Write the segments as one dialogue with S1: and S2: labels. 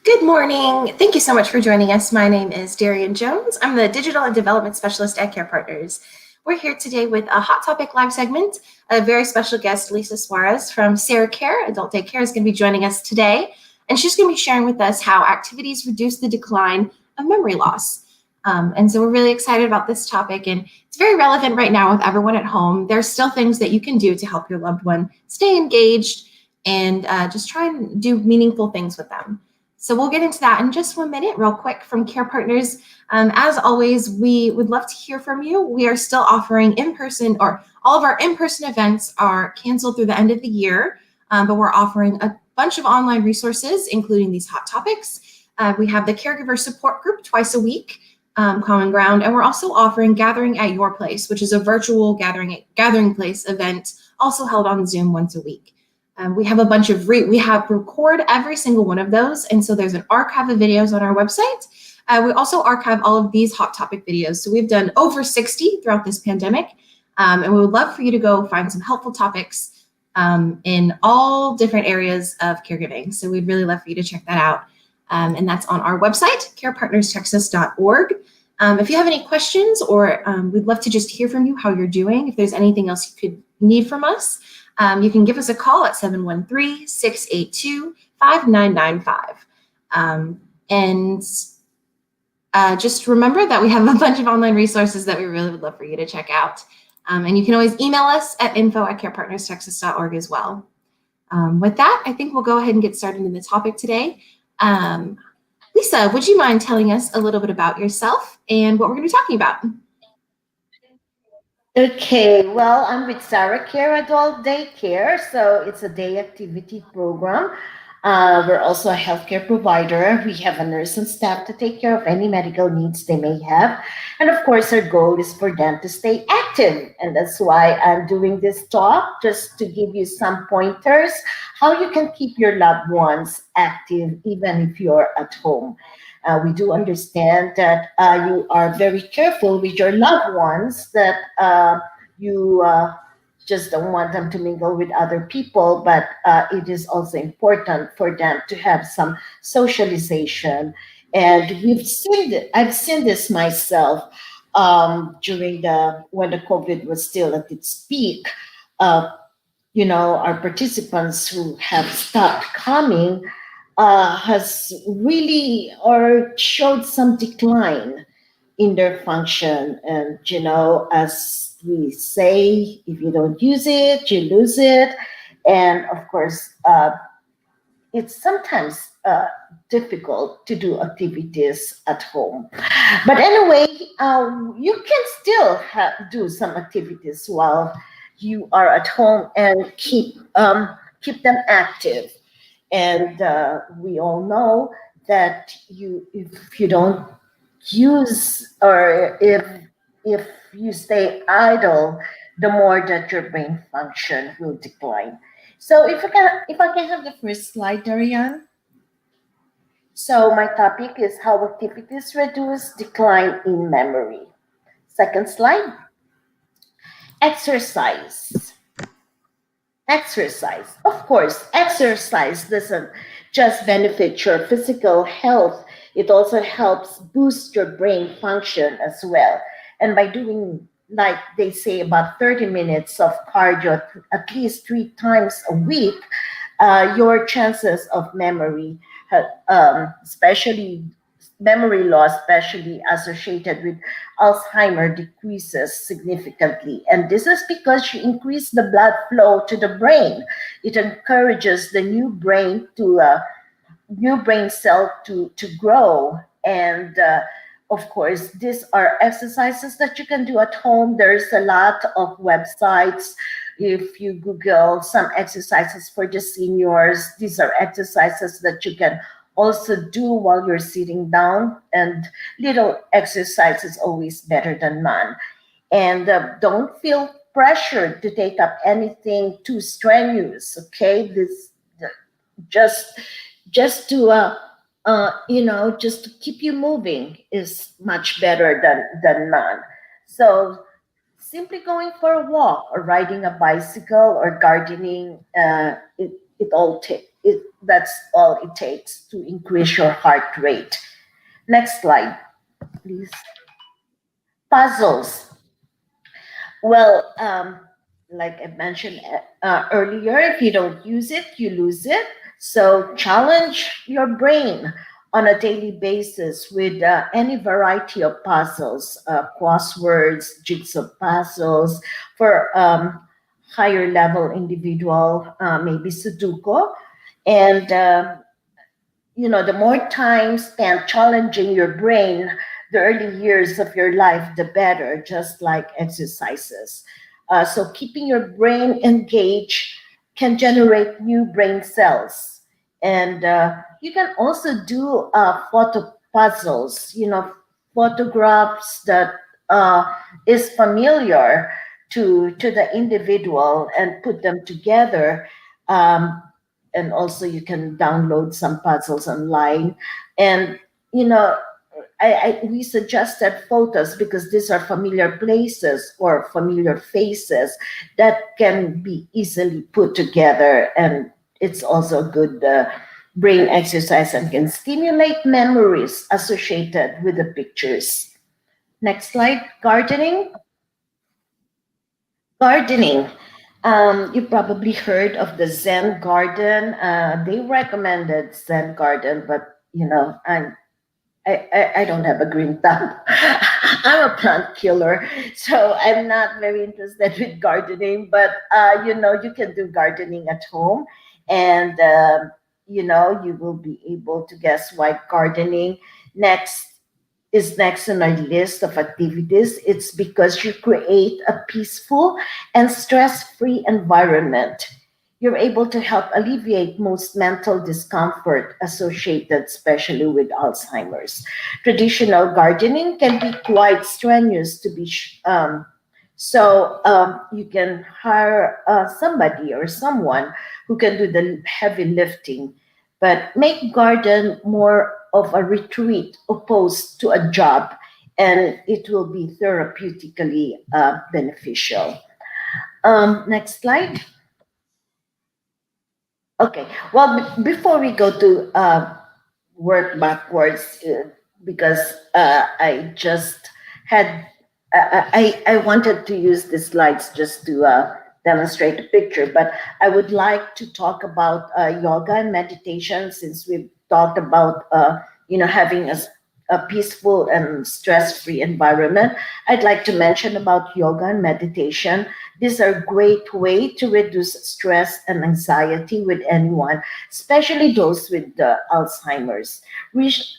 S1: Good morning. Thank you so much for joining us. My name is Darian Jones. I'm the Digital and Development Specialist at Care Partners. We're here today with a Hot Topic Live segment. A very special guest, Lisa Suarez from SarahCare Adult Day Care, is going to be joining us today. And she's going to be sharing with us how activities reduce the decline of memory loss. And so we're really excited about this topic, and it's very relevant right now with everyone at home. There's still things that you can do to help your loved one stay engaged and just try and do meaningful things with them. So we'll get into that in just 1 minute, real quick, from Care Partners. As always, we would love to hear from you. We are still offering in-person, or all of our in-person events are canceled through the end of the year, but we're offering a bunch of online resources, including these hot topics. We have the Caregiver Support Group twice a week, Common Ground, and we're also offering Gathering at Your Place, which is a virtual gathering place event, also held on Zoom once a week. We have a bunch of we have record every single one of those, and so there's an archive of videos on our website. We also archive all of these hot topic videos. So we've done over 60 throughout this pandemic, and we would love for you to go find some helpful topics in all different areas of caregiving. So we'd really love for you to check that out, and that's on our website, carepartnerstexas.org. If you have any questions, or we'd love to just hear from you how you're doing. If there's anything else you could need from us, you can give us a call at 713-682-5995. And just remember that we have a bunch of online resources that we really would love for you to check out. And you can always email us at info@carepartnerstexas.org as well. With that, I think we'll go ahead and get started in the topic today. Lisa, would you mind telling us a little bit about yourself and what we're going to be talking about?
S2: Okay, well, I'm with SarahCare Adult Day Care, so it's a day activity program. We're also a healthcare provider. We have a nurse and staff to take care of any medical needs they may have. And of course, our goal is for them to stay active. And that's why I'm doing this talk, just to give you some pointers how you can keep your loved ones active even if you're at home. We do understand that you are very careful with your loved ones, that you just don't want them to mingle with other people, but it is also important for them to have some socialization. And I've seen this myself during when the COVID was still at its peak. Uh, our participants who have stopped coming has really or showed some decline in their function. And, as we say, if you don't use it, you lose it. And of course, it's sometimes difficult to do activities at home. But anyway, you can still do some activities while you are at home and keep them active. And we all know that if you don't use, or if you stay idle, the more that your brain function will decline. So if I can have the first slide, Darian. So my topic is how activities reduce decline in memory. Second slide. Exercise. Exercise. Of course, exercise doesn't just benefit your physical health, it also helps boost your brain function as well. And by doing, like they say, about 30 minutes of cardio at least 3 times a week, your chances of especially memory loss, especially associated with Alzheimer, decreases significantly. And this is because you increase the blood flow to the brain. It encourages the new brain cell to grow. And of course, these are exercises that you can do at home. There's a lot of websites. If you Google some exercises for the seniors, these are exercises that you can also do while you're sitting down. And little exercise is always better than none. And don't feel pressured to take up anything too strenuous. Okay, this just just to just to keep you moving is much better than none. So simply going for a walk or riding a bicycle or gardening, it all that's all it takes to increase your heart rate. Next slide, please. Puzzles. Well, like I mentioned earlier, if you don't use it, you lose it. So challenge your brain on a daily basis with any variety of puzzles, crosswords, jigsaw puzzles for higher level individual, maybe Sudoku. And the more time spent challenging your brain the early years of your life, the better, just like exercises. So keeping your brain engaged can generate new brain cells. And you can also do photo puzzles, photographs that is familiar to the individual and put them together. Um, and also you can download some puzzles online. And you know we suggested photos because these are familiar places or familiar faces that can be easily put together, and it's also a good brain exercise and can stimulate memories associated with the pictures. Next slide. Gardening. You probably heard of the Zen garden. They recommended Zen garden, but I don't have a green thumb. I'm a plant killer, so I'm not very interested with gardening. But you can do gardening at home, and you will be able to guess why gardening next next on our list of activities. It's because you create a peaceful and stress-free environment. You're able to help alleviate most mental discomfort associated, especially with Alzheimer's. Traditional gardening can be quite strenuous to be you can hire somebody or someone who can do the heavy lifting, but make garden more of a retreat opposed to a job, and it will be therapeutically beneficial. Next slide. Okay. Well, before we go to work backwards, because I just had I wanted to use the slides just to demonstrate a picture, but I would like to talk about yoga and meditation, since we've talked about having a peaceful and stress-free environment. I'd like to mention about yoga and meditation. These are a great way to reduce stress and anxiety with anyone, especially those with Alzheimer's.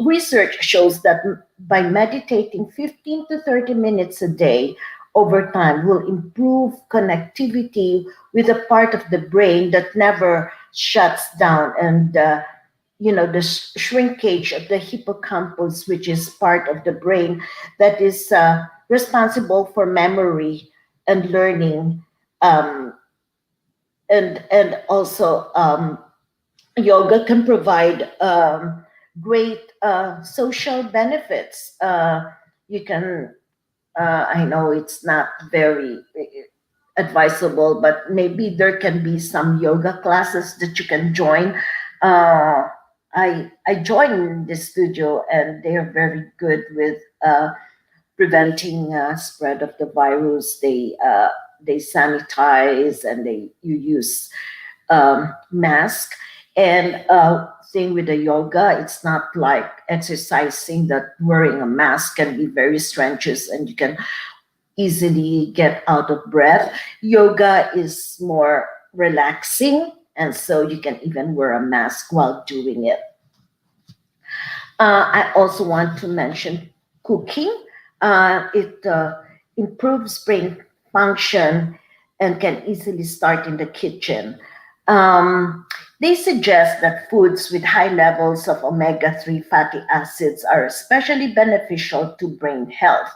S2: Research shows that by meditating 15 to 30 minutes a day over time will improve connectivity with a part of the brain that never shuts down, and the shrinkage of the hippocampus, which is part of the brain that is responsible for memory and learning, um, and also yoga can provide great social benefits. You can, I know it's not very advisable, but maybe there can be some yoga classes that you can join. Uh, I joined the studio, and they are very good with preventing spread of the virus. They sanitize, and you use mask. And thing with the yoga, it's not like exercising that wearing a mask can be very strenuous and you can easily get out of breath. Yoga is more relaxing, and so you can even wear a mask while doing it. I also want to mention cooking. It improves brain function and can easily start in the kitchen. Um, they suggest that foods with high levels of omega-3 fatty acids are especially beneficial to brain health.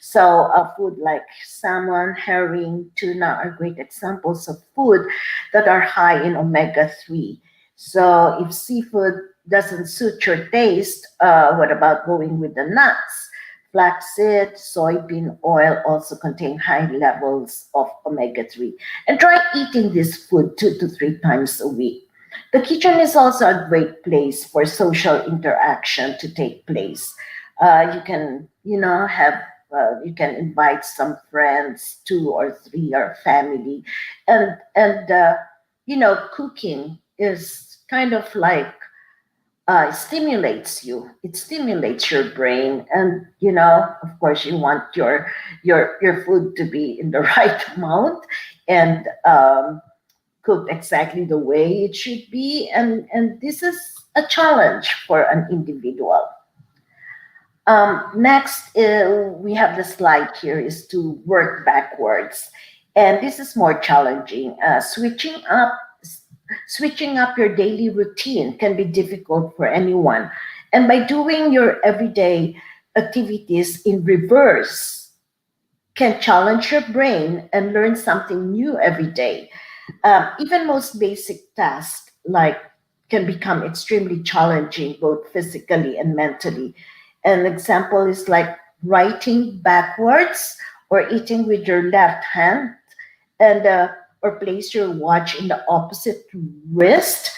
S2: So, a food like salmon, herring, tuna are great examples of food that are high in omega-3. So, if seafood doesn't suit your taste, what about going with the nuts? Flaxseed, soybean oil also contain high levels of omega-3. And try eating this food 2 to 3 times a week. The kitchen is also a great place for social interaction to take place. You can, you can invite some friends, two or three, or family, and cooking is kind of like stimulates you. It stimulates your brain, and of course, you want your food to be in the right amount and cooked exactly the way it should be, and this is a challenge for an individual. Next, we have the slide here is to work backwards, and this is more challenging. Switching up your daily routine can be difficult for anyone, and by doing your everyday activities in reverse can challenge your brain and learn something new every day. Even most basic tasks like can become extremely challenging both physically and mentally. An example is like writing backwards or eating with your left hand, and or place your watch in the opposite wrist,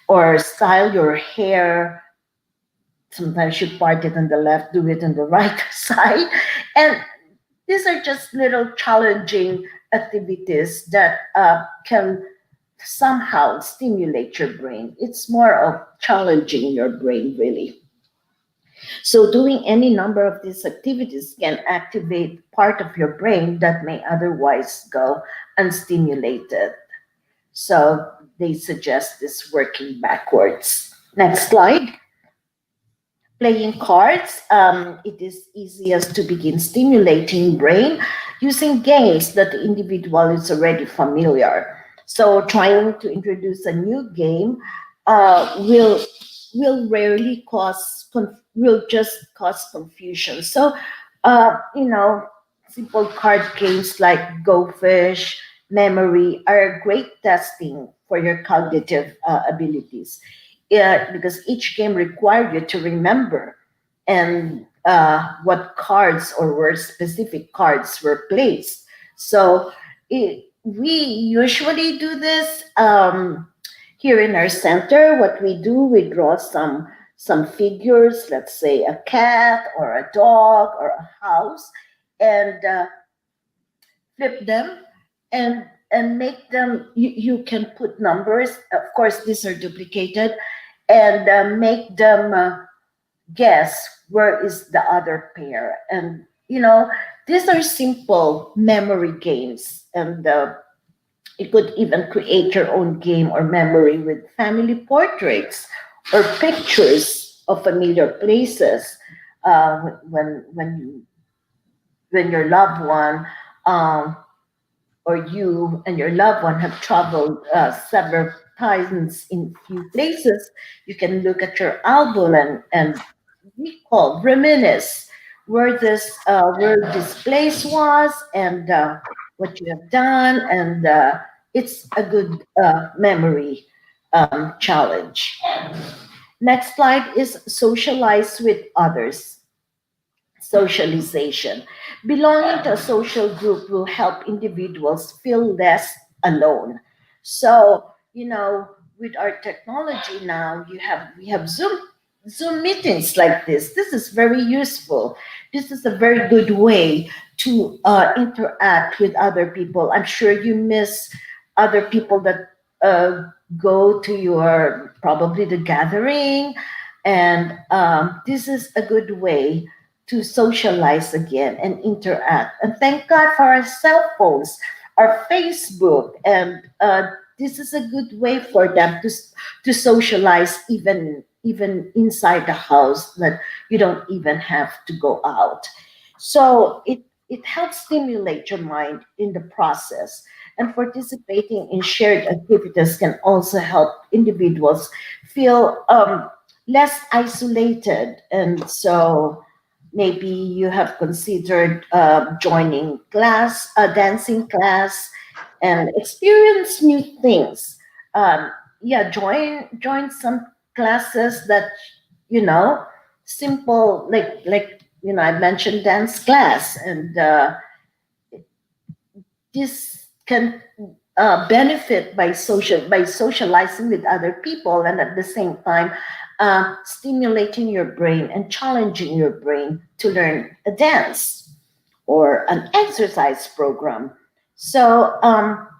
S2: or style your hair. Sometimes you part it on the left, do it on the right side, and these are just little challenging activities that can somehow stimulate your brain. It's more of challenging your brain, really. So, doing any number of these activities can activate part of your brain that may otherwise go unstimulated. So, they suggest this working backwards. Next slide. Playing cards, it is easiest to begin stimulating brain using games that the individual is already familiar. So trying to introduce a new game will rarely will just cause confusion. So simple card games like Go Fish, Memory are great testing for your cognitive abilities, because each game required you to remember and what cards or where specific cards were placed. So we usually do this here in our center. What we do, we draw some figures, let's say a cat or a dog or a house, and flip them and make them. You can put numbers. Of course, these are duplicated, and make them guess where is the other pair. And these are simple memory games, and you could even create your own game or memory with family portraits or pictures of familiar places. When your loved one um, or you and your loved one have traveled several times in few places, you can look at your album and recall, reminisce where this place was, and what you have done, and it's a good memory challenge. Next slide is socialize with others. Socialization. Belonging to a social group will help individuals feel less alone. So, with our technology now, we have Zoom meetings like this. This is very useful. This is a very good way to interact with other people. I'm sure you miss other people that go to your probably the gathering, and this is a good way to socialize again and interact. And thank God for our cell phones, our Facebook, and this is a good way for them to socialize even inside the house, that you don't even have to go out. So it helps stimulate your mind in the process. And participating in shared activities can also help individuals feel less isolated. And so maybe you have considered joining dancing class, and experience new things. Yeah, join some classes that you know simple, like I mentioned dance class, and this can benefit by socializing with other people, and at the same time stimulating your brain and challenging your brain to learn a dance or an exercise program. So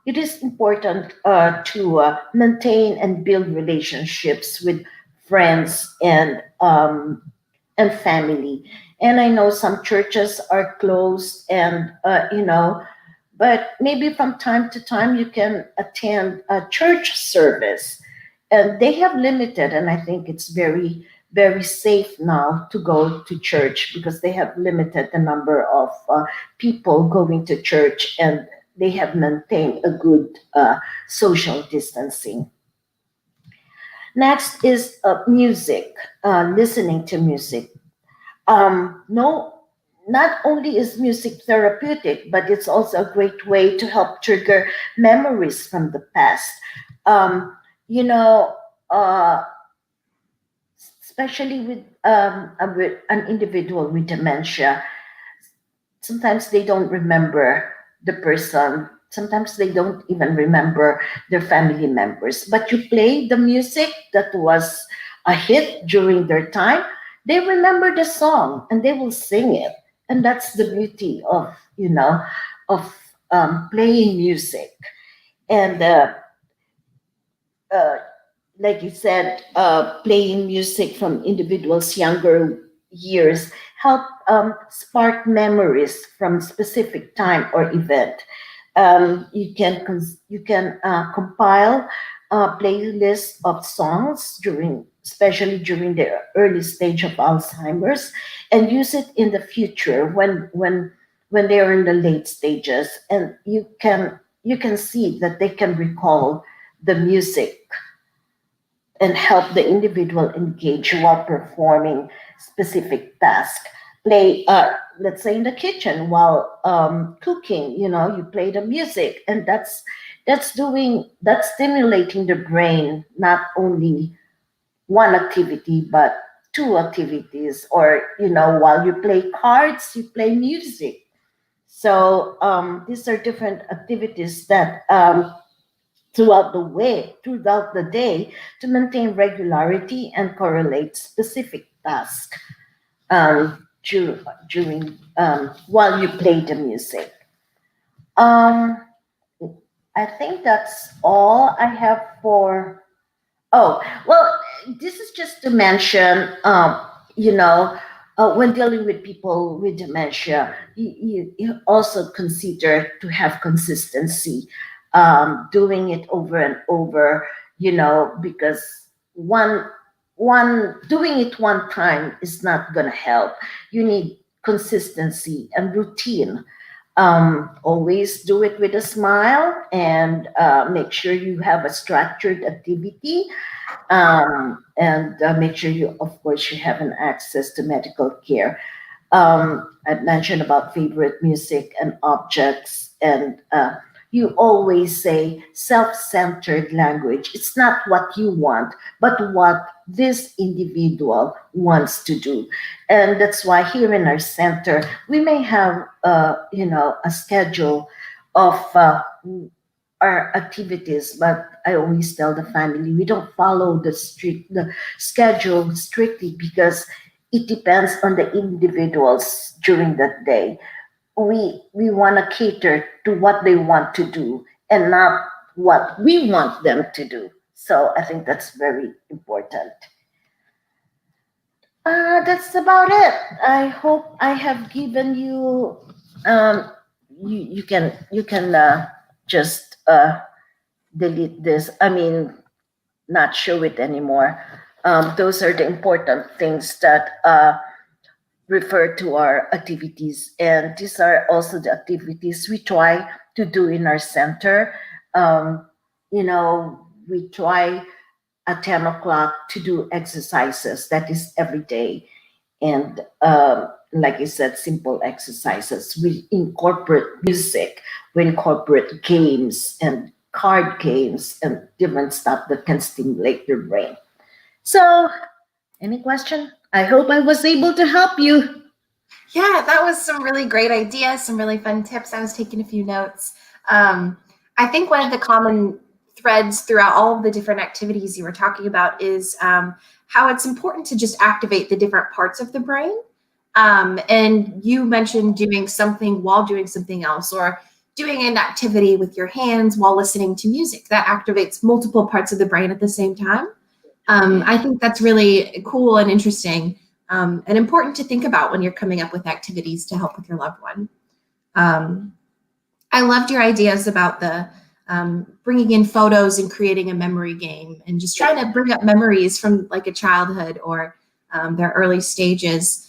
S2: it is important to maintain and build relationships with friends and family. And I know some churches are closed, and but maybe from time to time you can attend a church service, and they have limited, and I think it's very very safe now to go to church because they have limited the number of people going to church, and they have maintained a good social distancing. Next is music, listening to music. No, not only is music therapeutic, but it's also a great way to help trigger memories from the past. Um, you know, uh, Especially with an individual with dementia, sometimes they don't remember the person. Sometimes they don't even remember their family members. But you play the music that was a hit during their time, they remember the song and they will sing it. And that's the beauty of playing music. And uh, like you said, playing music from individuals' younger years help spark memories from specific time or event. You can compile a playlist of songs especially during the early stage of Alzheimer's, and use it in the future when they are in the late stages, and you can see that they can recall the music and help the individual engage while performing specific tasks. Play, let's say in the kitchen while cooking, you play the music, and that's stimulating the brain, not only one activity but two activities. Or while you play cards, you play music. So these are different activities that throughout the day to maintain regularity and correlate specific tasks during while you play the music. Um, I think that's all I have for. Oh, well, this is just to mention, you know, when dealing with people with dementia, you also consider to have consistency, doing it over and over, because one doing it one time is not going to help. You need consistency and routine. Always do it with a smile, and make sure you have a structured activity, and make sure of course, you have an access to medical care. I mentioned about favorite music and objects, and you always say self-centered language. It's not what you want, but what this individual wants to do. And that's why here in our center, we may have, a schedule of our activities, but I always tell the family we don't follow the schedule strictly, because it depends on the individuals during that day. We want to cater to what they want to do, and not what we want them to do. So I think that's very important. That's about it. I hope I have given you. Um, you can just delete this. I mean, not show it anymore. Those are the important things that refer to our activities, and these are also the activities we try to do in our center. Um, we try at 10 o'clock to do exercises. That is every day. And like I said, simple exercises. We incorporate music, we incorporate games and card games and different stuff that can stimulate your brain. So, any question? I hope I was able to help you.
S1: Yeah, that was some really great ideas, some really fun tips. I was taking a few notes. Um, I think one of the common threads throughout all of the different activities you were talking about is how it's important to just activate the different parts of the brain. And you mentioned doing something while doing something else, or doing an activity with your hands while listening to music. That activates multiple parts of the brain at the same time. I think that's really cool and interesting, and important to think about when you're coming up with activities to help with your loved one. Um, I loved your ideas about the bringing in photos and creating a memory game, and just trying to bring up memories from like a childhood or their early stages.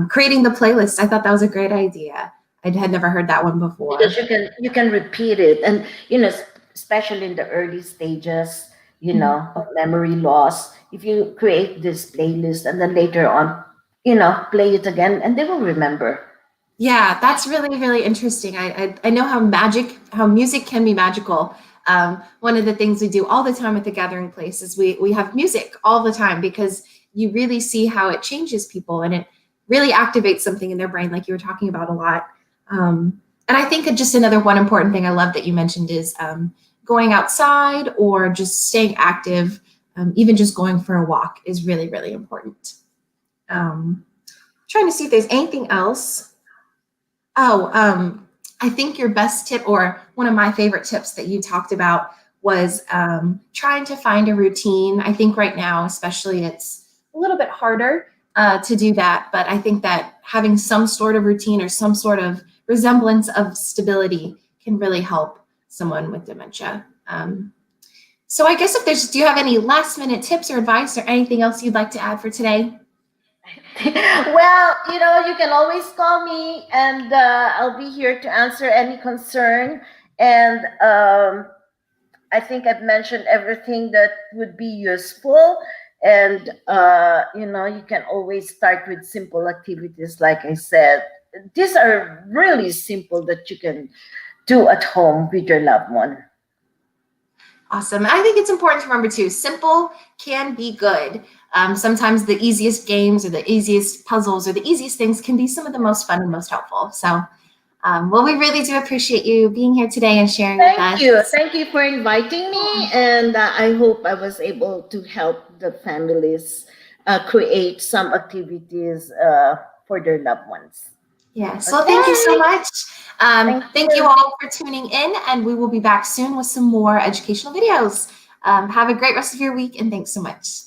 S1: Creating the playlist, I thought that was a great idea. I had never heard that one
S2: Because
S1: before.
S2: you can repeat it, and especially in the early stages, of memory loss. If you create this playlist and then later on, play it again, and they will remember.
S1: Yeah, that's really, really interesting. I know how music can be magical. One of the things we do all the time at the Gathering Place is we have music all the time, because you really see how it changes people, and it really activates something in their brain, like you were talking about a lot. And I think just another one important thing I love that you mentioned is going outside or just staying active, even just going for a walk is really, really important. Trying to see if there's anything else. Oh, I think your best tip, or one of my favorite tips that you talked about, was trying to find a routine. I think right now, especially, it's a little bit harder to do that, but I think that having some sort of routine or some sort of resemblance of stability can really help someone with dementia. So I guess do you have any last minute tips or advice or anything else you'd like to add for today?
S2: Well, you can always call me, and I'll be here to answer any concern. And I think I've mentioned everything that would be useful. And you can always start with simple activities, like I said. These are really simple that you can do at home with your loved one.
S1: Awesome. I think it's important to remember too, simple can be good. Sometimes the easiest games or the easiest puzzles or the easiest things can be some of the most fun and most helpful. So, well, we really do appreciate you being here today and sharing with
S2: Thank
S1: us.
S2: you. Thank you for inviting me. And I hope I was able to help the families create some activities for their loved ones.
S1: Yeah, so thank you so much. Thank you
S2: You.
S1: all for tuning in, and we will be back soon with some more educational videos. Have a great rest of your week, and thanks so much.